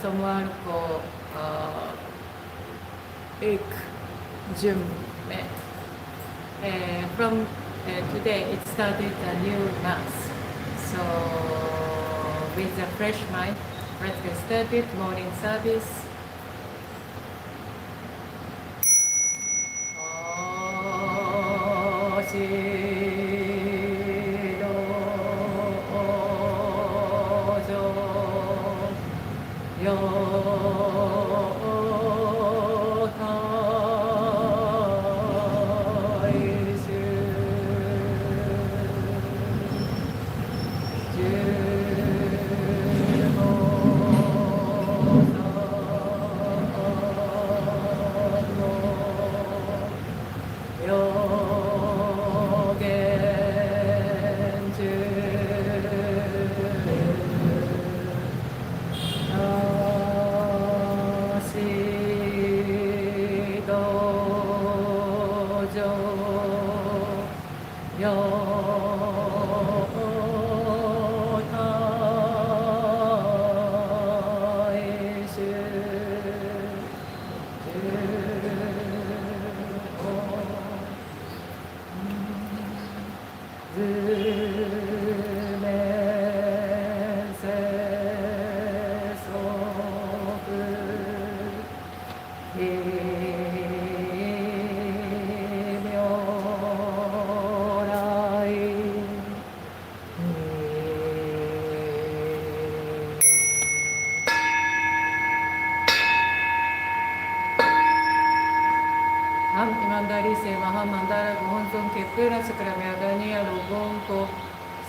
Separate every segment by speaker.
Speaker 1: सोमवार को एक जुम में from today it started a new mass. So with a fresh mind, let's get started. Morning service.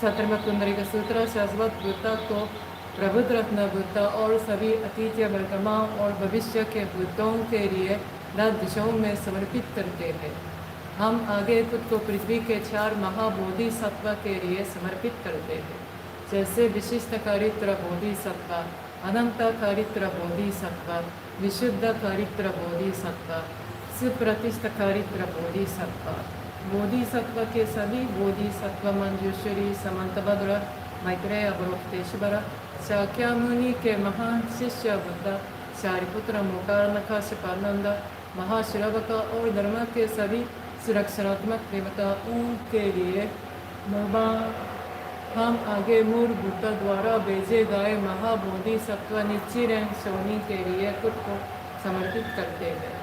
Speaker 1: सतरवा कुंडली का सूत्र शाश्वत बुद्धा को प्रबुद्ध रत्न बुद्धा और सभी अतीत वर्तमान और भविष्य के बुद्धों के लिए 10 दिशाओं में समर्पित करते हैं। हम आगे खुद को पृथ्वी के 4 महाबोधि सत्व के लिए समर्पित करते हैं, जैसे विशिष्ट कारित्र बोधि सत्व, अनंत कारित्र बोधि सत्व, विशुद्ध कारित्र बोधि सत्व, सुप्रतिष्ठ कारित्र बोधि सत्व। बोधिसत्व के सभी बोधिसत्व मंजूश्वरी, समंतभद्र, मैत्रेय, अवरोक्तेश्वर, शाक्य मुनि के महान शिष्य बुद्ध, शारिपुत्र, मुकारनकाशपानंद, महाश्रवक और धर्म के सभी सुरक्षात्मक देवताओं के लिए हम आगे मूल बुद्ध द्वारा भेजे गए महाबोधिसत्व निचिरेन शोनी के लिए खुद को समर्पित करते हैं।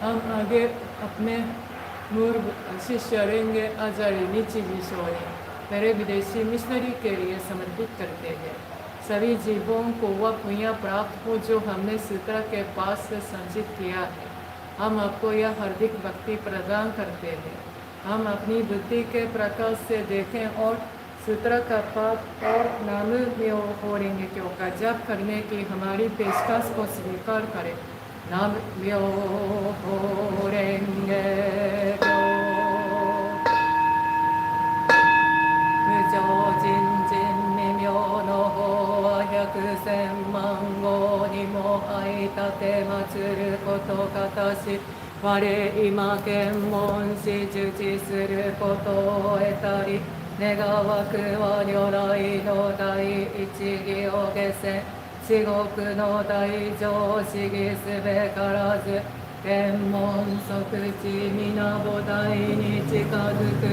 Speaker 1: हम आगे अपने मूल शिष्य रेंगे आचार्य निचिजी शोनी मेरे विदेशी मिशनरी के लिए समर्पित करते हैं। सभी जीवों को वह पुण्य प्राप्त हो जो हमने सूत्र के पास से संचित किया है। हम आपको यह हार्दिक भक्ति प्रदान करते हैं। हम अपनी बुद्धि के प्रकाश से देखें और सूत्र का पाठ और नाम होरेंगे क्यों का जप करने की हमारी पेशकश को स्वीकार करें। नाम होरेंगे我今検問し受知することを得たり願わくは如来の第一義を下せ至極の大乗思議すべからず検問即地皆菩提に近づく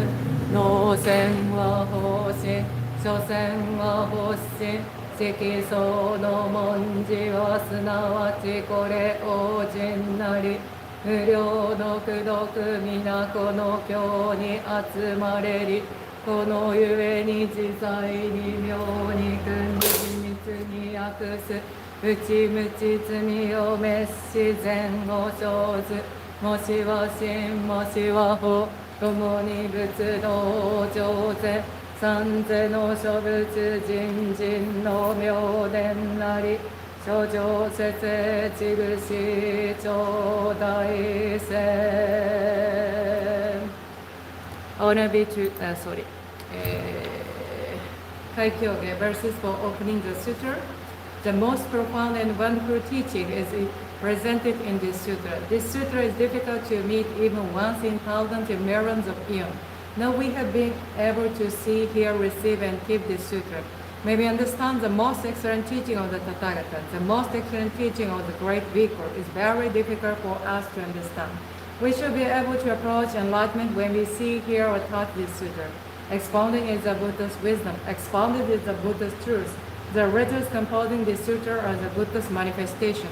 Speaker 1: 能線は奉仕所詮は発心色相の文字はすなわちこれ王人なり無量の功徳皆この経に集まれりこのゆえに自在に妙に訓理秘密に訳す内無知罪を滅し善を生ずもしは真もしは法共に仏道上世三世の諸仏人人の妙伝なり諸上世世ちぐし頂戴せI want to be to, Kaikyoge verses for opening the sutra. The most profound and wonderful teaching is presented in this sutra. This sutra is difficult to meet even once in thousands and millions of eons. Now we have been able to see, hear, receive, and keep this sutra. May we understand the most excellent teaching of the Tathagata. The most excellent teaching of the great vehicle is very difficult for us to understand. We should be able to approach enlightenment when we see, hear, or touch this sutra. Expounding is the Buddha's wisdom. Expounded is the Buddha's truth. The letters composing this sutra are the Buddha's manifestation.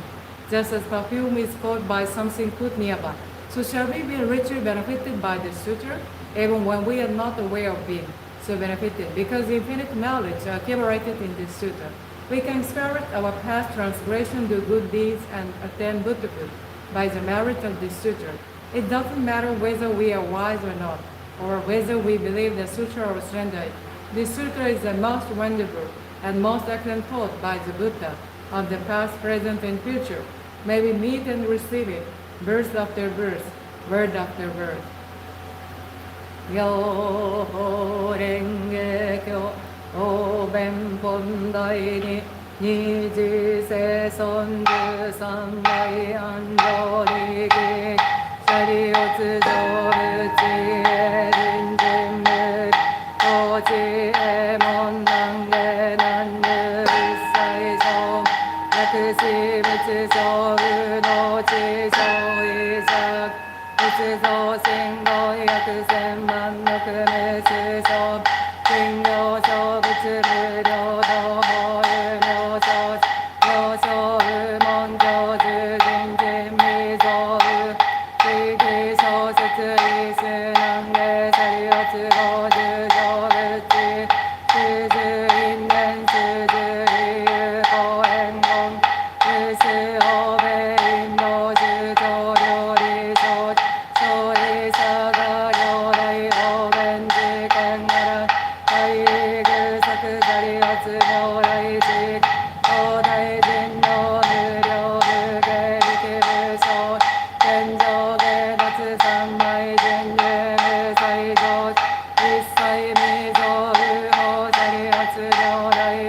Speaker 1: Just as perfume is caught by something put nearby, so shall we be richly benefited by this sutra, even when we are not aware of being so benefited, because infinite knowledge are accumulated in this sutra. We can experience our past transgression, do good deeds, and attain Buddhahood by the merit of this sutra. It doesn't matter whether we are wise or not, or whether we believe the sutra or surrender it. This sutra is the most wonderful and most excellent taught by the Buddha of the past, present, and future. May we meet and receive it, birth after birth, word after word. Yo renge kyo oben pondai ni niji se son ju san dai anjo ni ki shari otsu jo buchi e rin jin mu ochi e mon nan ge nan yu issai shou yakushi butsu shou no chi shou isak butsu shou shingo yaku senman no kume shou shingo shou butsu muryo do ho yu myo shou yo shou mon jo ju jin jin mi shou shiki shou setsu isu nan ge shari otsu go ju jo buchi shuju innen shuju ryu koen gong usu obe inno shujo ryori shou shou isa ga ryorai oben jiken nara ai gu saku shari otsu myorai jik odai jin no muryo buge rikibu shou genjo ge natsu sanmai jin yu musai jo issai mizo uho shari otsu myorai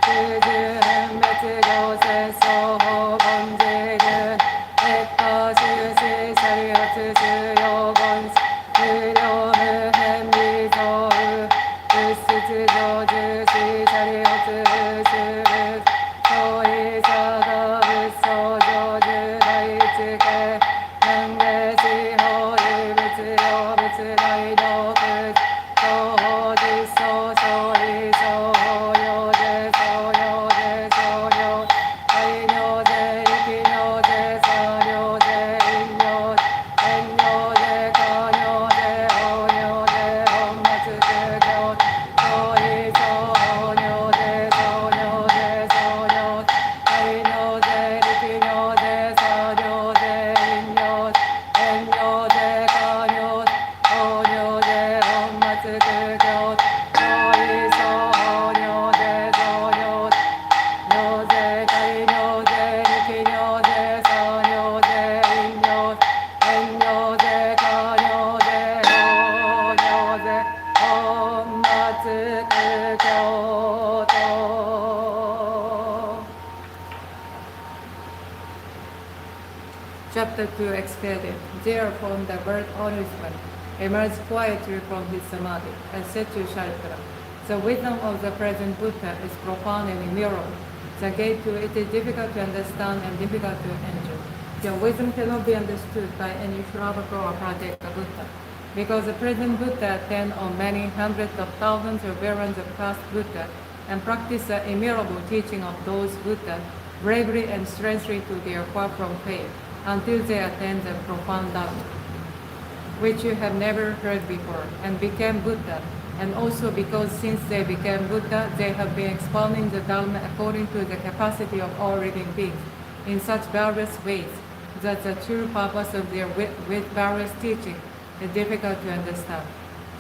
Speaker 1: shuju henbetsu gyo sesso ho gonji gun etta shushi shari otsu shuyo gon muryo muhen mizo ussutsu jo jushi shari otsu ushu shou isa ga busso jo ju dai tsuke nenge shi ho yu butsu yo butsu dai no ku shou ho jisso shou iso ho yo je shou yo je shou yo ai nyo je iki nyo je sa nyo je in nyo en nyo je ka nyo je ho nyo je hon matsu ku kyo shou iso ho nyo je shou nyo je shou nyo ai nyo je iki nyo je sa nyo je in nyo en nyo je ka nyo ho nyo je hon matsu ku kyo shou iso ho nyo je shou nyo nyo je kai nyo je iki nyo je sa nyo je in nyo en nyo je ka nyo je ho nyo je hon matsu ku kyo to. Chapter 2 explained. Thereupon the bird nourishment emerged quietly from his samadhi and said to Sharipura, the wisdom of the present Buddha is profound and immeasurable. The gate to it is difficult to understand and difficult to enter. The wisdom cannot be understood by any Shravaka or Prateka Buddha, because the present Buddha attained on many hundreds of thousands or billions of past Buddha and practiced the immeasurable teaching of those Buddha bravely and strengthfully to their far from faith until they attained the profound Dharma, which you have never heard before, and became Buddha. And also because since they became Buddha, they have been expounding the Dharma according to the capacity of all living beings in such various ways that the true purpose of their with various teaching is difficult to understand.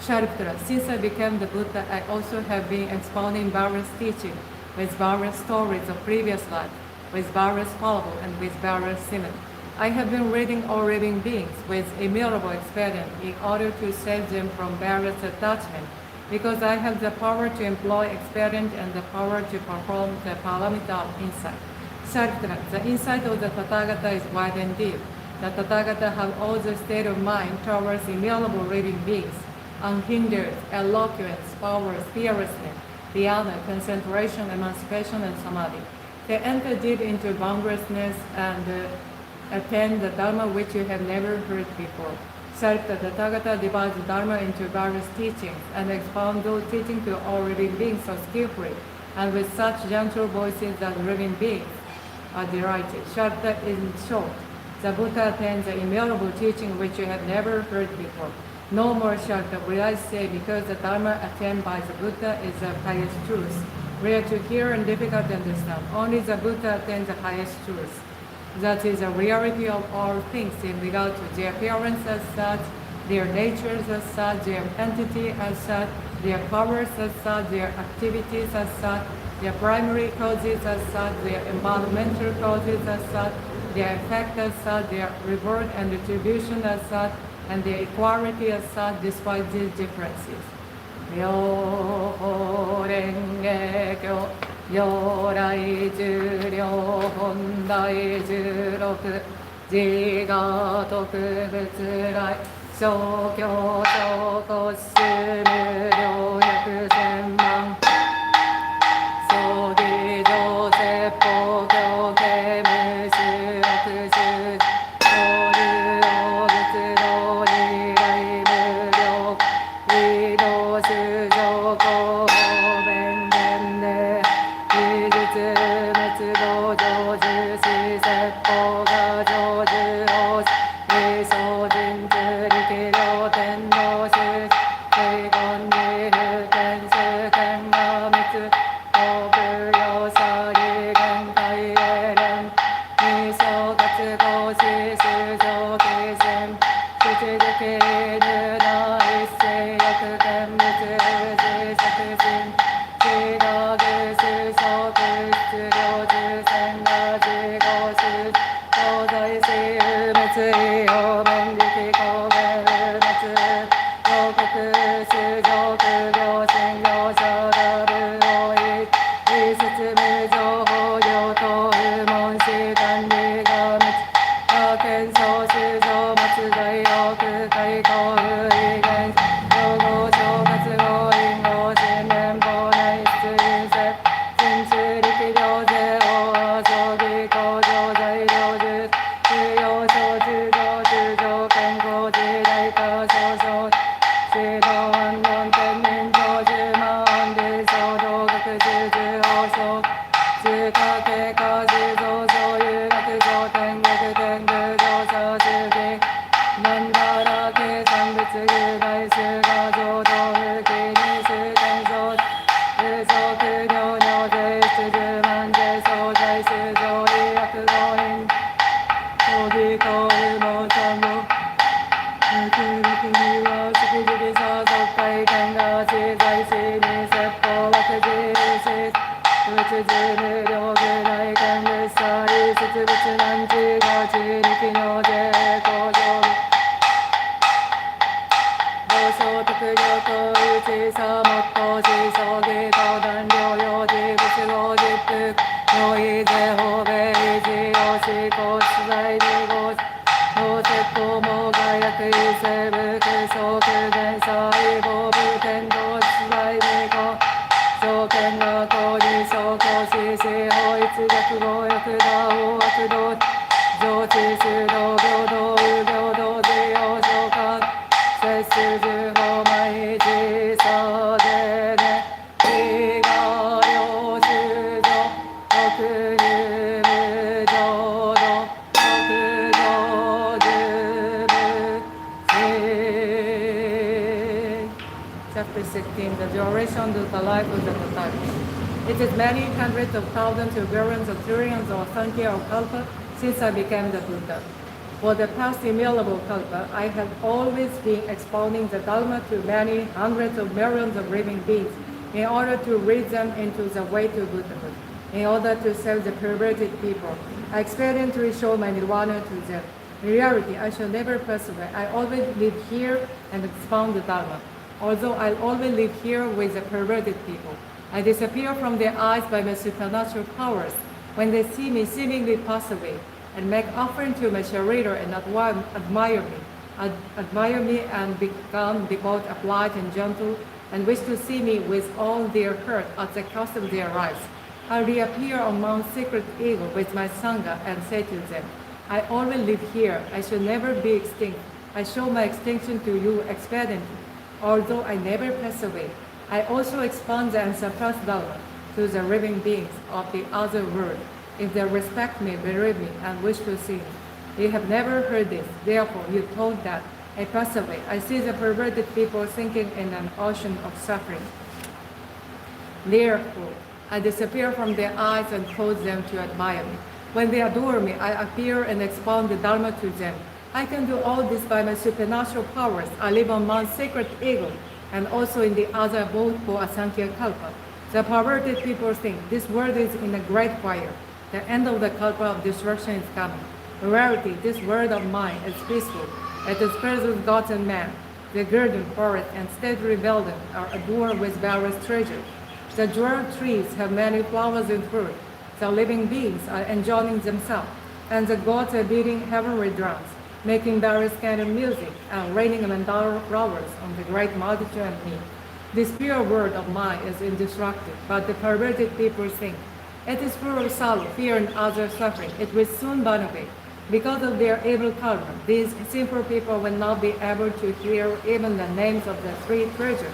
Speaker 1: Sharipura, since I became the Buddha, I also have been expounding various teaching with various stories of previous life, with various parables, and with various similes. I have been reading all living beings with immutable experience in order to save them from various attachments, because I have the power to employ experience and the power to perform the paramita of insight. Sharipura, the insight of the Tathagata is wide and deep. The Tathagata have all the state of mind towards immutable living beings, unhindered, eloquence, power, fearlessness, dhyana, concentration, emancipation, and samadhi. They enter deep into boundlessness and attain the Dharma which you have never heard before. Self, the Tathagata divides Dharma into various teachings and expounds those teachings to all living beings so skillfully and with such gentle voices that living beings are delighted. Sharta in short, the Buddha attains the immutable teaching which you have never heard before. No more Sharta will I say, because the Dharma attained by the Buddha is the highest truth. Rare to hear and difficult to understand. Only the Buddha attains the highest truth. That is the reality of all things in regard to their appearance as such, their natures as such, their entity as such, their powers as such, their activities as such, their primary causes as such, their environmental causes as such, their effect as such, their reward and retribution as such, and their equality as such, despite these differences. Myoho Renge Kyo, Yorai Juryo Hondai Juroku, Jiga Toku Butsurai, Shokyo Shoko Sumu Ryo Yaku Senman, Sogi Jo Seppo Kyo Kemu Shuroku Shu, Toru O Butsudo Nirai Muryo, Ido Shujo Ko Ben Ben De, Ijutsu Metsugo Joju Shi Seppo Ga Joju O Iso Jinju Rikiryo Tenno Shu, Seigon Niru Tenshu Kenga Mitsu, Oburyo Shari Genkai Eren, Niso Katsugo Shi Shujo Kishin, Shichizuki Nuna Issei Yaku Ken Mitsu Uji Shakushin, Shigagu Shushoku Shuryoju Senga Jigo Shu, Tozai Shi Umetsu Iyo Mendiki Koge Umetsu, Yokoku Shujoku Ryoshin Ryosha Daru Oi, Isutsumu Joho Ryoto Umon Shikan Riga Mitsu, Aken So Shujo Matsuzai Oku Kaiko Uigen, Yogo Shokatsu Go Ingo Shinen Bonai Tsuinse, Shinchu Rikiryo Ze O Asogi Kojo Zai Ryoju, Shuyo Shoju Jo Shujo Kenko Jidai Ka Shosho, Shido Annon Tennin Joju Mande Shodo Gaku Shuju Osho, Shukake Ka Shuzo Soyu Gaku Shoten Gaku Tengu Josha Shugi, Nandara Ke Sanbutsu Yudai Shuga Jodo Fuki Nishu Tenso, Usoku Nyo Nyo Ze Shuju Manje Sojai Shujo Iaku Goin, Shogi Ko Umo Chango, Uku Ni wa Tsukuji Sa Sokai Kenga Shizai Shi Ni Seppo Wakuji Shi, Utsuju Muryo Gudai Kenbu Sai, Sutubutsu Nanchi Gachi Niki Nyo Je Kojo, Dosho Tokuryoko Uchi Sa Mokko Shi Shogi Todan Ryo Yoji Butsu Go Jippu, Yoi Ze Hobe Iji Yoshi Ko Shizai Nigo, No Seppo Mo Gayaku Isebu Kushoku Den Sai Bo Buten Do Shizai Nigo, Shoken Ga Ko Ni Shoko Shi Shi Ho Itsu Gaku Go Yaku Da O Akudo, Jochi Shudo Gyodo Ugyodo Zio Shoka, Setsuju Ho Maiji Sa Dene, Iga Ryo Shujo, Oku Yumu Jodo, Oku Joju Shi. Chapter 16, the duration of the life of the Tathagata. It is many hundreds of thousands of billions of trillions of sankhya of kalpa since I became the Buddha. For the past immutable kalpa, I have always been expounding the Dharma to many hundreds of millions of living beings in order to lead them into the way to Buddhahood, in order to save the perverted people. I experientially show my nirvana to them. In reality, I shall never pass away. I always live here and expound the Dharma. Although I always live here with the perverted people, I disappear from their eyes by my supernatural powers when they see me seemingly pass away, and make offering to my Sharira and admire me and become devout, upright, and gentle, and wish to see me with all their hurt at the cost of their lives, I reappear on Mount Sacred Eagle with my Sangha and say to them, I always live here. I shall never be extinct. I show my extinction to you expediently. Although I never pass away, I also expand the unsurpassed Dharma to the living beings of the other world, if they respect me, believe me, and wish to see me. You have never heard this, therefore you thought that I pass away. I see the perverted people sinking in an ocean of suffering. Therefore, I disappear from their eyes and cause them to admire me. When they adore me, I appear and expound the Dharma to them. I can do all this by my supernatural powers. I live on Mount Sacred Eagle and also in the other abode for Asankhya Kalpa. The perverted people think this world is in a great fire. The end of the Kalpa of destruction is coming. In reality, this world of mine is peaceful. It is filled with gods and men. The garden, forest, and stately buildings are adorned with various treasures. The dwarf trees have many flowers and fruit. The living beings are enjoying themselves, and the gods are beating heavenly drums, making various kinds of music, and raining mandala flowers on the great multitude and me. This pure world of mine is indestructible, but the perverted people think it is full of sorrow, fear, and other suffering. It will soon burn away. Because of their evil karma, these simple people will not be able to hear even the names of the three treasures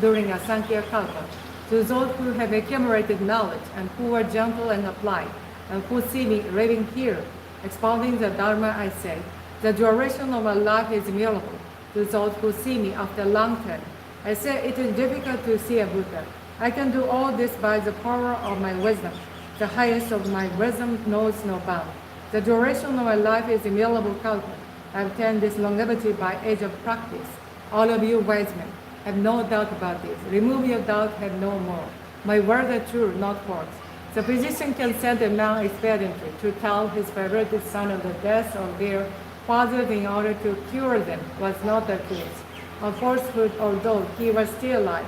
Speaker 1: during a Sankhya Kalpa. To those who have accumulated knowledge and who are gentle and applied, and who see me living here, expounding the Dharma, I say, the duration of my life is miracle. To those who see me after a long time, I say it is difficult to see a Buddha. I can do all this by the power of my wisdom. The highest of my wisdom knows no bound. The duration of my life is immutable kalpa. I obtained this longevity by age of practice. All of you wise men, have no doubt about this. Remove your doubt, have no more. My words are true, not false. The physician can send a man expediently to tell his perverted son of the death of their fathers in order to cure them was not the case of falsehood, although he was still alive.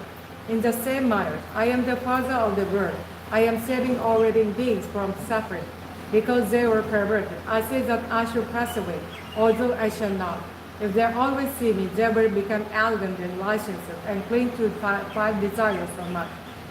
Speaker 1: In the same manner, I am the father of the world. I am saving all living beings from suffering. Because they were perverted, I say that I shall pass away, although I shall not. If they always see me, they will become arrogant and licentious and cling to five desires of mine.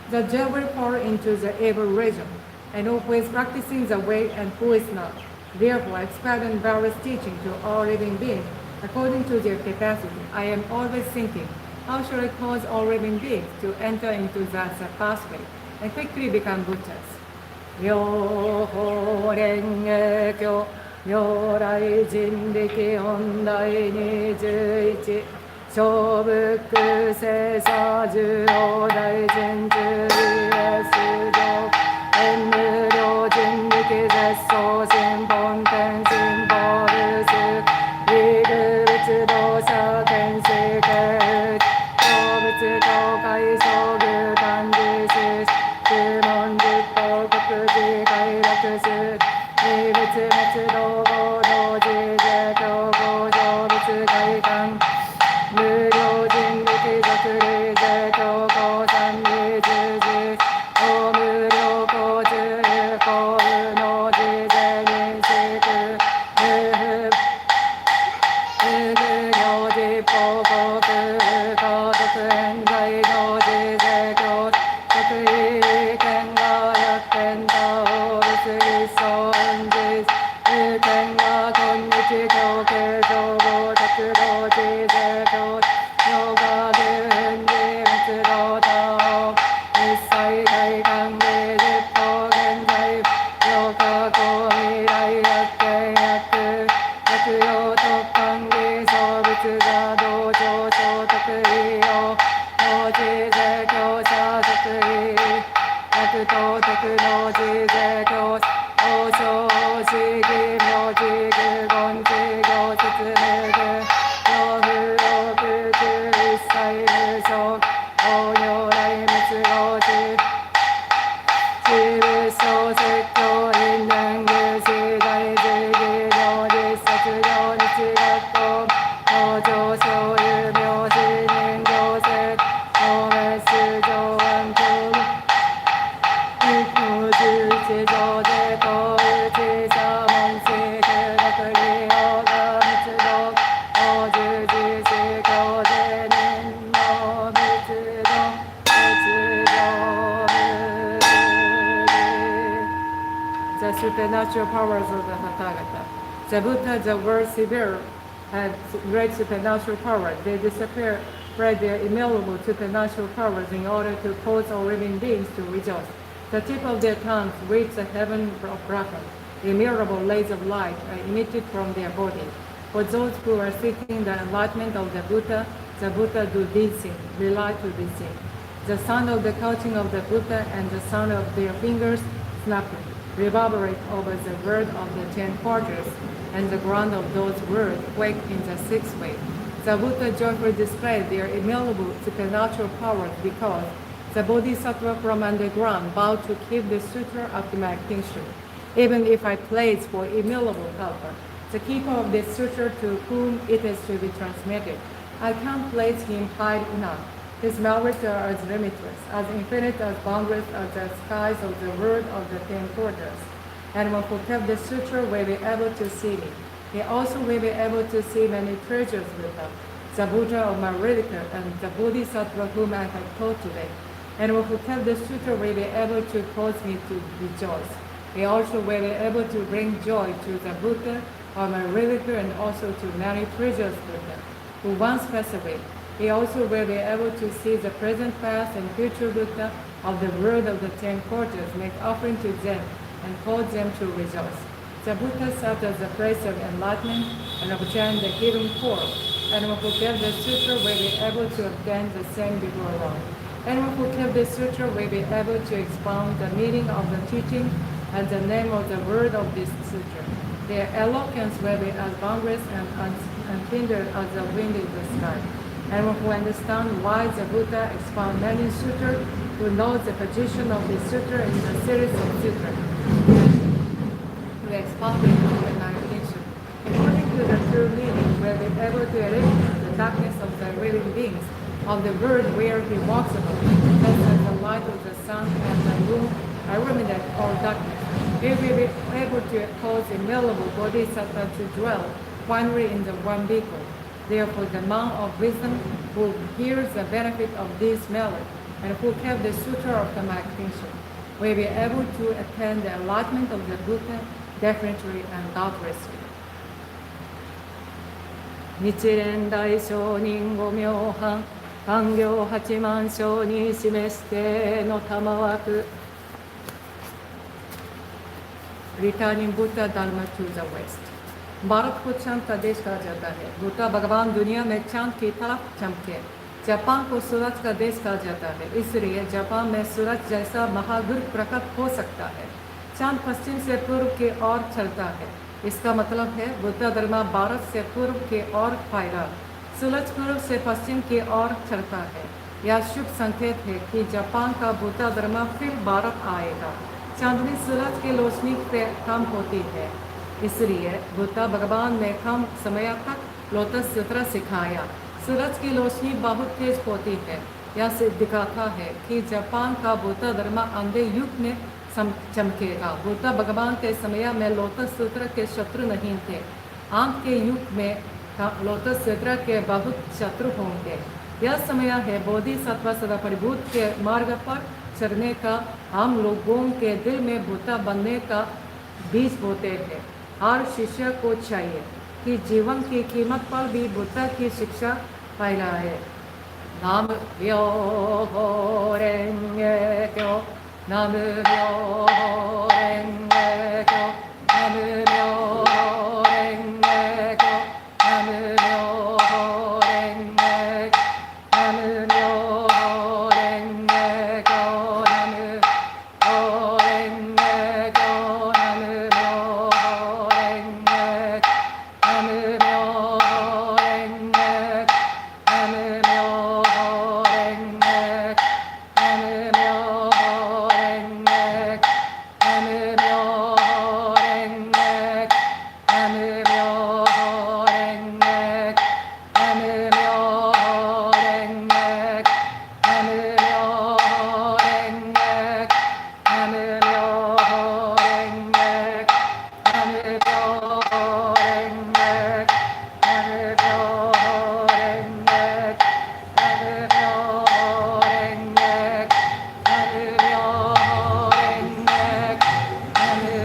Speaker 1: The they will fall into the evil region, and who is practicing the way and who is not. Therefore, I expand various teaching to all living beings according to their capacity. I am always thinking, how shall I cause all living beings to enter into that pathway and quickly become Buddhas? 両法蓮華経如来人力本第21小仏聖者十王大臣中ス上縁無量人力絶相心本天心法ルス理具仏道者天使系小仏公開小具漢字師十文十法国寺快楽寺二仏滅道合同寺税教合小仏会館無料人力俗理税教合三二十字大無料交通公有の寺税認識無料実報告家族冤罪の寺税教特異権が楽天他法律理想運実有権が今日教系総合活動寺税教ヨガ流変理密道他法一切大歓迎実法現在ヨガ公未来薬権薬薬用特歓迎創物座道場所得利用農地税教者得利薬道徳の寺税教王将市義名寺具言寺行説明具洋風王空中一切無償応如来滅後寺自仏小説教因縁具次大寺義行実殺業日学校農場所有名死人行政法滅出上安教一夫十一上で公有地者門生 supernatural powers of the Tathagata. The Buddha, the word severe, had great supernatural power. They disappear their immutable supernatural powers in order to cause all living beings to rejoice. The tip of their tongues reach the heaven of Brahman. Immutable rays of light are emitted from their bodies. For those who are seeking the enlightenment of the Buddha do these things, rely to these things. The sound of the couching of the Buddha and the sound of their fingers snapping reverberate over the word of the 10 quarters, and the ground of those words quake in the sixth wave. The Buddha joyfully displayed their immutable supernatural powers because the Bodhisattva from underground vowed to keep the sutra after my extinction. Even if I place for immutable helper, the keeper of this sutra to whom it is to be transmitted, I can't place him high enough. His merits are as limitless, as infinite, as boundless as the skies of the world of the 10 quarters. Anyone who kept the sutra will be able to see me. He also will be able to see many treasures with them, the Buddha of my ridicule and the Bodhisattva whom I have taught today. Anyone who kept the sutra will be able to cause me to rejoice. He also will be able to bring joy to the Buddha of my ridicule and also to many treasures with him, who once passed away. He also will be able to see the present, past, and future Buddha of the world of the 10 quarters, make offering to them, and cause them to rejoice. The Buddha served as the place of enlightenment and obtained the healing form. Anyone who kept the sutra will be able to obtain the same before long. Anyone who kept the sutra will be able to expound the meaning of the teaching and the name of the word of this sutra. Their eloquence will be as boundless and unhindered as the wind in the sky. Anyone who understands why the Buddha expound many sutras, who knows the position of the sutra in the series of sutras, who expounded the annihilation, according to the true meaning, will be able to eliminate the darkness of the living beings of the world where he walks about, just as the light of the sun and the moon eliminate all darkness. He will be able to cause immutable bodhisattva to dwell finally in the one vehicle. Therefore, the man of wisdom who hears the benefit of this knowledge and who kept the sutra of the extinction will be able to attain the enlightenment of the Buddha definitely and doubtlessly. Nichiren Dai Shonin Go Myohan Kangyo Hachiman Shou ni shimeshite no tamawaku. Returning Buddha Dharma to the West. Bharat को चांद का देश कहा जाता है. बुद्ध भगवान दुनिया में चांद की तरफ चमके. जापान को सूरज का देश कहा जाता है, इसलिए जापान में सूरज जैसा महागुरु प्रकट हो सकता है. चांद पश्चिम से पूर्व की ओर चलता है. इसका मतलब है बुद्ध धर्म भारत से पूर्व की ओर फैला. सूरज पूर्व से पश्चिम की ओर चलता है. यह शुभ संकेत है कि जापान का बुद्ध धर्म फिर भारत आएगा. चांदनी सूरज की रोशनी से कम होती है, इसलिए बुद्ध भगवान ने कम समय तक लोटस सूत्र सिखाया. सूरज की रोशनी बहुत तेज होती है. यह सिद्ध दिखाता है कि जापान का बुद्ध धर्म अंधे युग में चमकेगा. बुद्ध भगवान के समय में लोटस सूत्र के शत्रु नहीं थे. आंख के युग में लोटस सूत्र के बहुत शत्रु होंगे. यह समय है बोधिसत्व सदा परिभूत के मार्ग पर चलने का. हम लोगों के दिल में बुद्ध बनने का बीज बोते हैं. हर शिष्य को चाहिए कि जीवन की कीमत पर भी बुद्ध की शिक्षा फैलाए. नाम यो रेंगे क्यो, नाम यो रेंगे क्यो, नाम यो रेंगे क्यो, नाम यो रेंगे, नाम यो रेंगे क्यो, नाम यो रेंगे क्यो, नाम यो रेंगे, नाम यो रेंगे, नाम यो रेंगे, नाम यो रेंगे, नाम यो रेंगे, नाम यो रेंगे, नाम यो रेंगे, नाम यो रेंगे, नाम यो रेंगे, नाम यो रेंगे, नाम यो रेंगे, नाम यो रेंगे, नाम यो रेंगे, नाम यो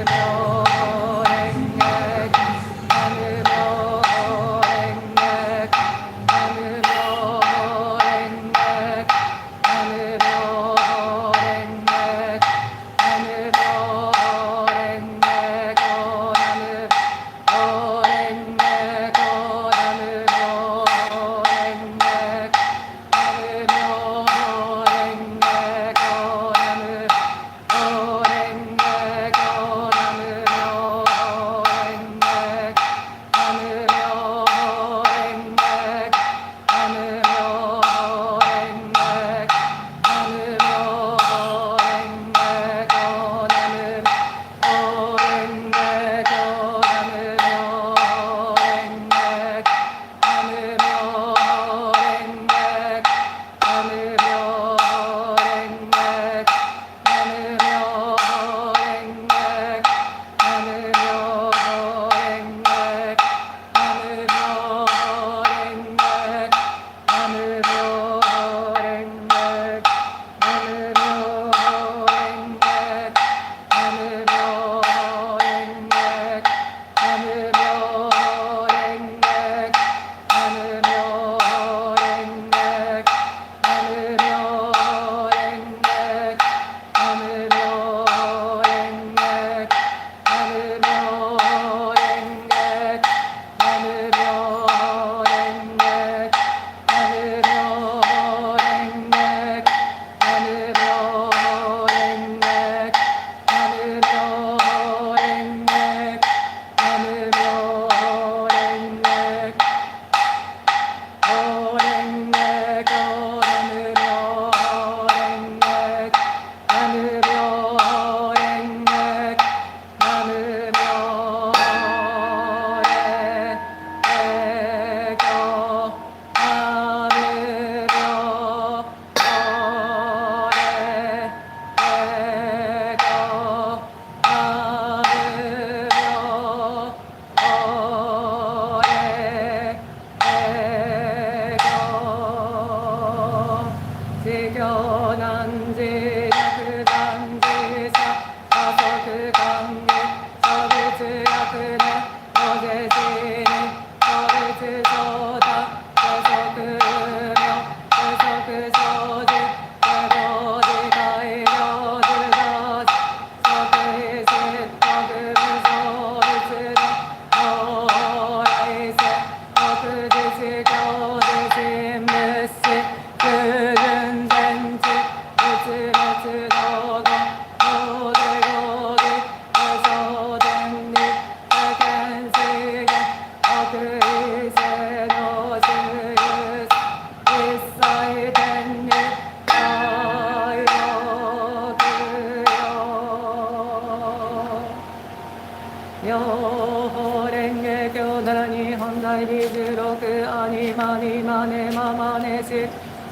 Speaker 1: 法蓮華経ならに本来26アニマニマネママネシ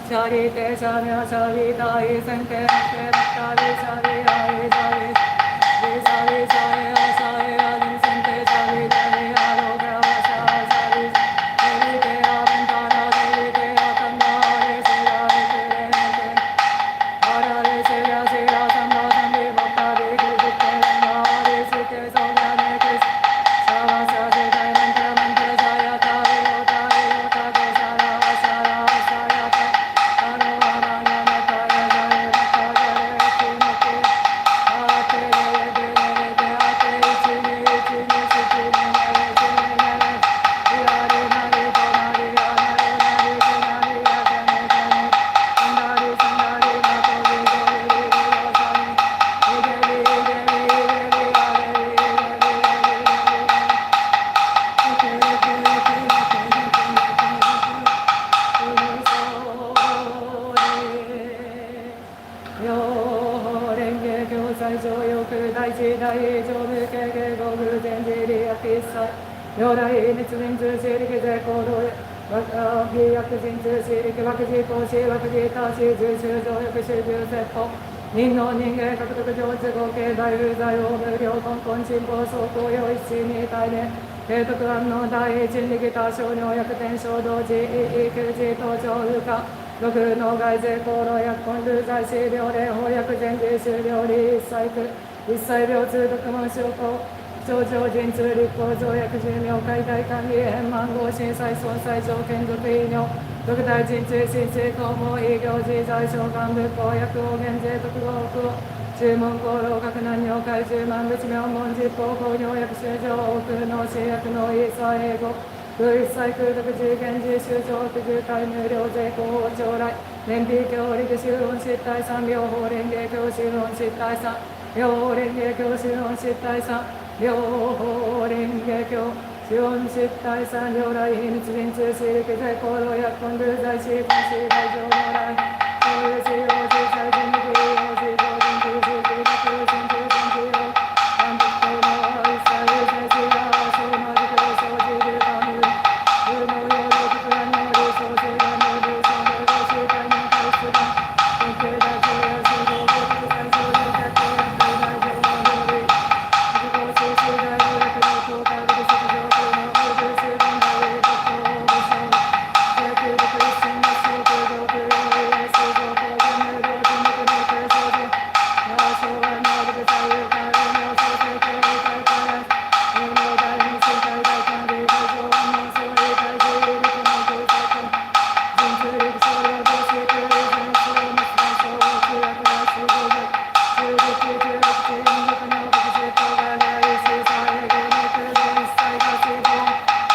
Speaker 1: シャリテシャミャシャリタイセンケンケバッタリシャリアイシャリリシャリシャイアシャイアリセンテシャリダリアロガワシャシャリデリテアベンタナデリテアカンナレシラリクレネケアラレシラシラサンダサンビバッタリクジテナリシケソガネケシシャワシャシダイマンタマンタシャヤタリオタリオタケシャラシャラシャヤタアロワマヤメタヤジャレバタジャレキノキアテレレデレレデアテイチニイチニシチニネレチニネレイラリナリトナリアナリナリチナリアジャネジャネサンダリサンダリマトリドリリリヨサニイゲリイゲリイゲリアレリイゲリイゲリイゲ最上欲大事大上無形芸語偶然自利益一切如来滅人通私力税行動非薬人通私力枠事行使枠事他し重修上欲修重説法人の人間獲得上智合計大有罪を無料根本進歩相当用一心に対念慶徳安の第一人力多少量薬天衝動時意休時登場風化六の外税功労薬根流罪死病霊法薬前時終了理一切苦一切病痛毒門症候症状陣痛立法増薬寿命解体管理変満合震災損災条件属医療特大陣痛心椎肛門医療時在召喚仏法薬王減税特合国注文功労各難尿怪獣万物妙門実法工業薬修上多空脳死薬脳医査英語空一切空毒自現自修上特重体無料税後方将来燃費教力修論失態三両法蓮華経修論失態三両法蓮華経修論失態三両法蓮華経修論失態三両来秘密人通私力税行動薬根流罪死根死大乗両来そういう使用自在人力用自上人通私力学心中心使用万物等の一切生死や小魔事教生じるか無有能用力特乱能力小生が能力小能力集会人体質が典型大乗や修道国際上の脚光や大大乗の能力自己修習大能力の強化力職上空の無重集団大特徴を保障制空力一心の小空上空の上水上高原無料人力の低層人障害能力左右対応の小成功理解から有能大変身体大管理会場安寧総理体重力の空想人通力総量同士空流全数を持つ大小を中学大集合力中力中力中人力の国中等が来水差営業の空洞一切が水道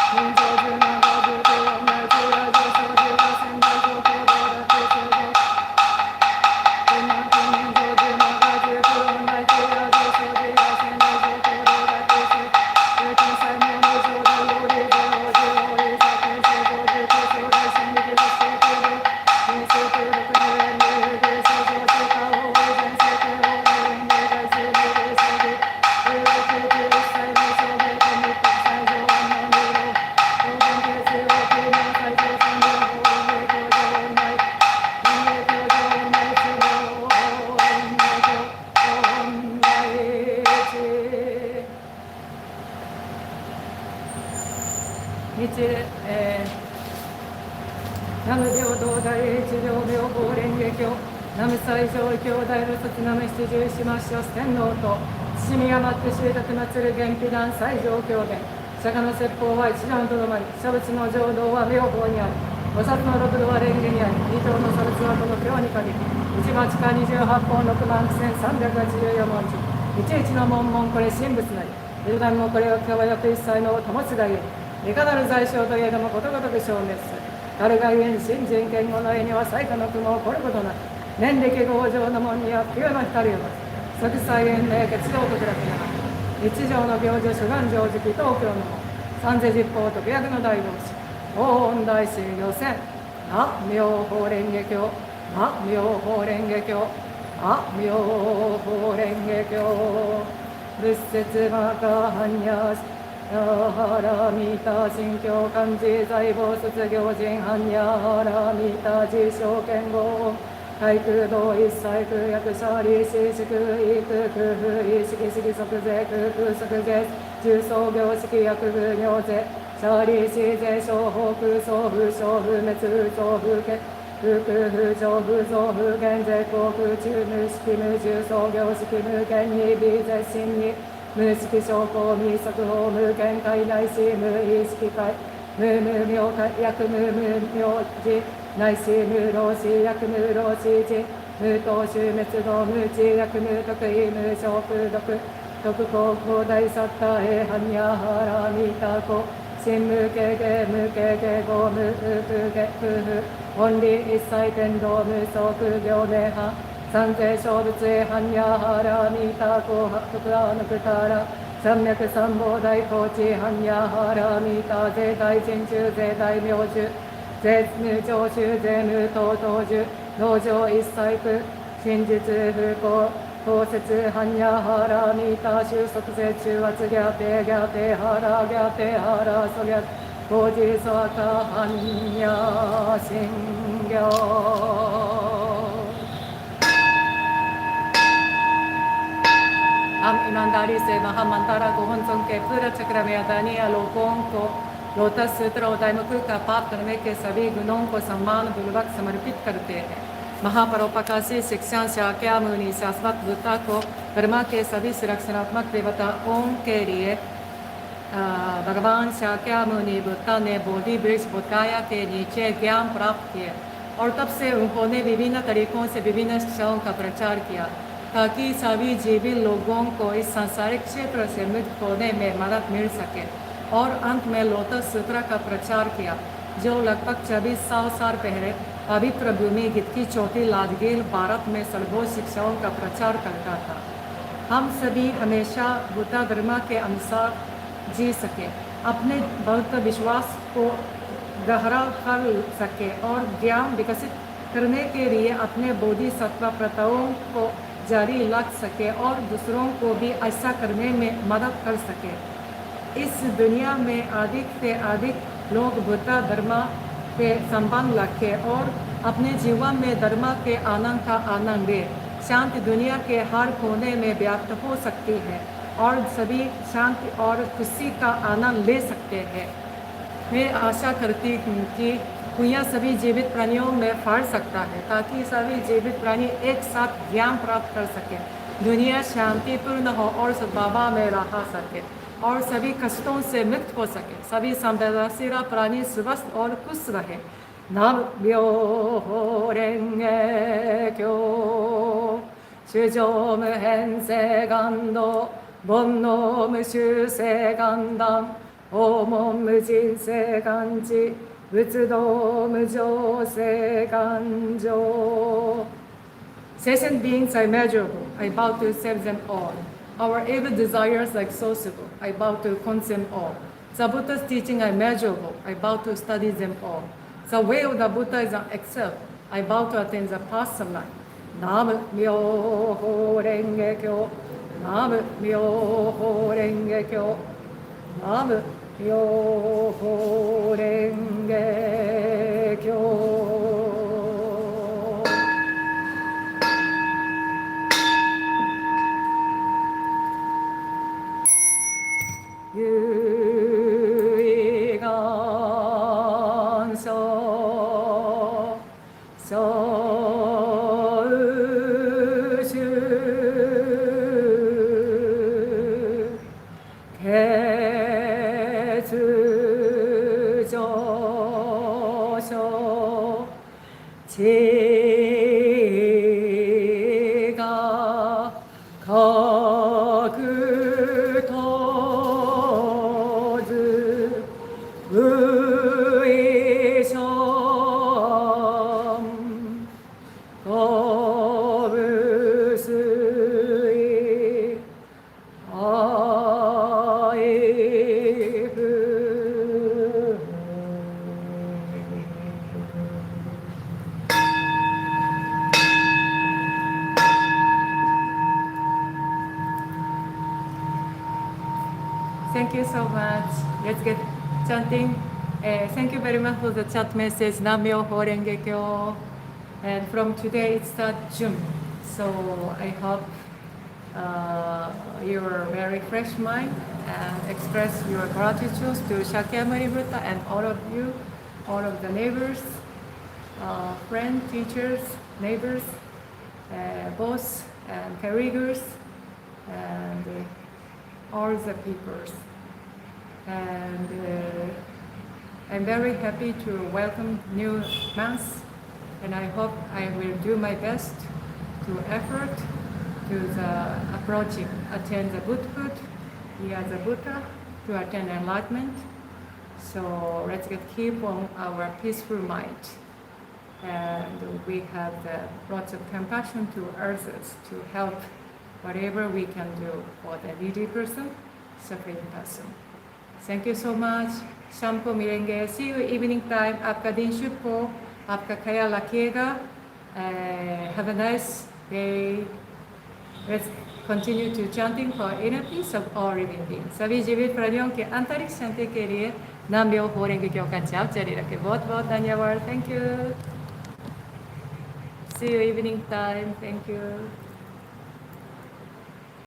Speaker 1: 人情10万が19音内中来上昇10が仙台上行動楽中上10万近人情10万が19音内中来上昇10が仙台上行動楽中平均最名の上大法理税法重法理差検正上重高正大戦力発生空洞人数空力の連流芸症状中華法法全盛空法の連芸大数名芸将棋空力空中一切の証明と密告最上安納流動当然係中央空明最上三両法連芸教場音内連芸教場音内中両法連芸教音内地南無平等大一両妙法蓮華経南無最上位兄弟の卒南無七十四末書四天王と七味が待って集託祭る元気団最上経典釈迦の説法は一段とどまり写仏の浄土は妙法にあり菩薩の六度は蓮華にあり二条の差別はこの経に限り一町か28本6万9384文字いちいちの文言これ神仏なり十段もこれを極よく一切の保つがゆえいかなる在所といえどもことごとく消滅する誰がゆえに新人権後の絵には最下の雲を起こることなく年力強情の門には旧の光を持つ即祭縁霊血道徳楽なが日常の行事諸願成就東京の門三世十法特約の大同士大恩大師予選あ妙法蓮華経あ妙法蓮華経あ妙法蓮華経仏説マカハニャスヤハラミタ新教漢字在坊卒業人般ヤハラミタ自称剣豪体空道一切空薬者利子宿意空空風意識式即税空空即税重創業式薬部尿税者利子税小法空総風小風滅風超風家空空風上風増風減税航空中無式無重創業式無限に微絶心に無式証拠未速報無限界内視無意識界無無明界薬無無明寺内視無老死薬無老死時無等種滅道無知薬無得意無小空毒徳高広大サッター平般ヤハラミタコ心無形芸無形芸語無空芸空風本理一切天道無相空行ネハ三世小仏へ般ヤハラミタコハトクラヌクタラ三脈三宝大高知般ヤハラミタ税大珍中税大明寿税無常習税無等等寿道場一切苦真実不幸公説般ヤハラミタ収束税中圧ギャテギャテハラギャテハラソギャゴジソアカ般ヤ信行हम ईमानदारी से महामंत्रा को हंसों के पूरा चक्र में अदानीय लोगों को लोटस सूत्र और दैमुख का पाप करने के सभी गुणों को सम्मान पूर्वक समर्पित करते हैं। महापरोपकाशी शिक्षा शाक्या मुनि शाश्वत बुद्धा को ब्रह्मा के सभी सुरक्षात्मक देवताओं के लिए भगवान शाक्या मुनि बुद्धा ने बोधि वृक्ष बोधगया के नीचे ज्ञान प्राप्त किए और तब से उन्होंने विभिन्न तरीकों से विभिन्न शिक्षाओं का प्रचार किया ताकि सभी जीवित लोगों को इस सांसारिक क्षेत्र से मुक्त होने में मदद मिल सके और अंत में लोटस सूत्र का प्रचार किया जो लगभग 2400 साल पहले पवित्र भूमि गित की चौथी लादगीर भारत में सर्वोच्च शिक्षाओं का प्रचार करता था। हम सभी हमेशा बुद्ध धर्म के अनुसार जी सके अपने बौद्ध विश्वास को गहरा कर सके और ज्ञान विकसित करने के लिए अपने बोधिसत्व प्रथाओं को जारी रख सके और दूसरों को भी ऐसा करने में मदद कर सके। इस दुनिया में अधिक से अधिक लोग बुद्ध धर्म के संबंध रखें और अपने जीवन में धर्म के आनंद का आनंद ले। शांति दुनिया के हर कोने में व्याप्त हो सकती है और सभी शांति और खुशी का आनंद ले सकते हैं। मैं आशा करती हूँ कि यह सभी जीवित प्राणियों में फैल सकता है ताकि सभी जीवित प्राणी एक साथ ज्ञान प्राप्त कर सके, दुनिया शांतिपूर्ण हो और सद्भाव में रह सके और सभी कष्टों से मुक्त हो सके, सभी संवेदनशील प्राणी स्वस्थ और खुश रहे। नाम्यो रेंगे क्यो शुजो मुहें से गंदो बोन्नो मुशु से गंदम ओमो मुजिन से गंजी仏道無常世願上 Sentient beings are immeasurable. I bow to accept them all. Our evil desires are exhaustible. I bow to consume all. The Buddha's teaching are immeasurable. I bow to study them all. The way of the Buddha is unexcelled. I bow to attain the path of life. Nam myoho renge kyo. Nam myoho renge kyo. Nam Myoho Renge Kyo. Yui Gan So So Shu Ke 제가 거그터즈 의som 거부스이 아이흐 Thank you so much. let's get chanting. Thank you very much for the chat message. Nam-myoho Renge Kyo. And from today it starts June. So I hope your very fresh mind and express your gratitude to Shakyamuni Buddha and all of you, all of the neighbors, friends, teachers, neighbors, boss and caregivers, and all the peoples. And I'm very happy to welcome new months, and I hope I will do my best to effort to the approaching, attain the Buddhahood, be as a Buddha, to attain enlightenment. So let's keep on our peaceful mind. And we have lots of compassion to others to help whatever we can do for the needy person, suffering person. Thank you so much. Shampoo मिलेंगे. See you evening time. आपका दिन शुभ हो. आपका ख्याल रखिएगा. Have a nice day. Let's continue to chanting for inner peace of all living beings. सभी जीवित प्राणियों के आंतरिक शांति के लिए नाम-म्योहो रेंगे क्यो का जाप जारी रखें. बहुत-बहुत धन्यवाद. Thank you. See you evening time. Thank you.